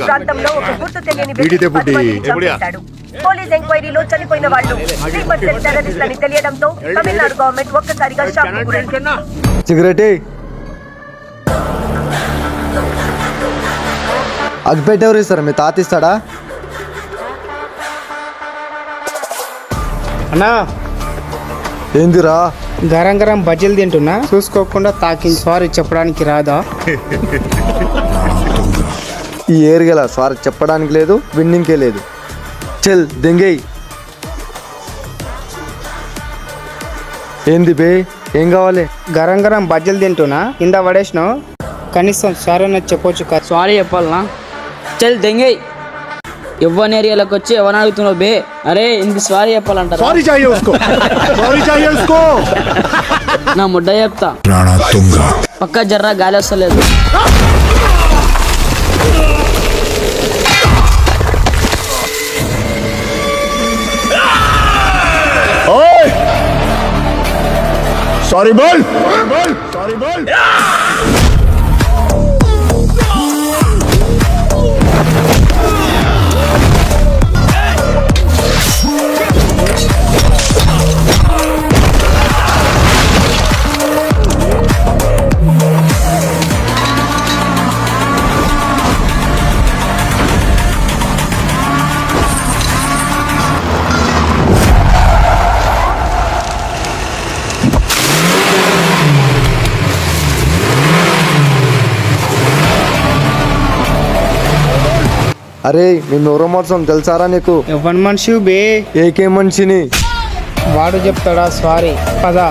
ప్రాంతంలో ఒక గుర్తు తెలియని వ్యక్తి 10 మందిని చంపేశాడు. పోలీస్ ఎంక్వైరీలో చనిపోయిన వాళ్ళు స్లీపర్ సెల్ టెర్రరిస్ట్ అని తెలియడంతో తమిళనాడు గవర్నమెంట్ ఒక్కసారిగా షాక్ కు గురైంది. సిగరెట్ అగ్గిపెట్టెవరు ఇస్తారు? మీ తాత ఇస్తాడా? అన్నా ఏందిరా? గరం గరం బజ్జీలు తింటున్నా, చూసుకోకుండా తాకింది. సారీ చెప్పడానికి రాదా? ఈ ఏరియాల సారీ చెప్పడానికి లేదు, విన్నింగ్కే లేదు. చెల్ దెంగేయ్. ఏంది బే, ఏం కావాలి? గరం గరం బజ్జీలు తింటున్నా, కింద పడేసినావు. కనీసం సారీ అన్నది చెప్పొచ్చు కదా. సారీ చెప్పాలనా? చల్ దెంగేయ్. ఎవరి ఏరియాలోకి వచ్చి ఎవరిని అడుగుతున్నావు బే? అరే ఇంక సారీ చెప్పాలంటారా? నా ముడ్డ చెప్తా, పక్క జర్రా గాలి వస్తలేదు. సారీ బోల్, సారీ బోల్. అరే మేము ఎవరో మోసం తెలుసారా నీకు? ఎవరి మనిషి బే? ఏకే మనిషిని. వాడు చెప్తాడా సారీ? పదా.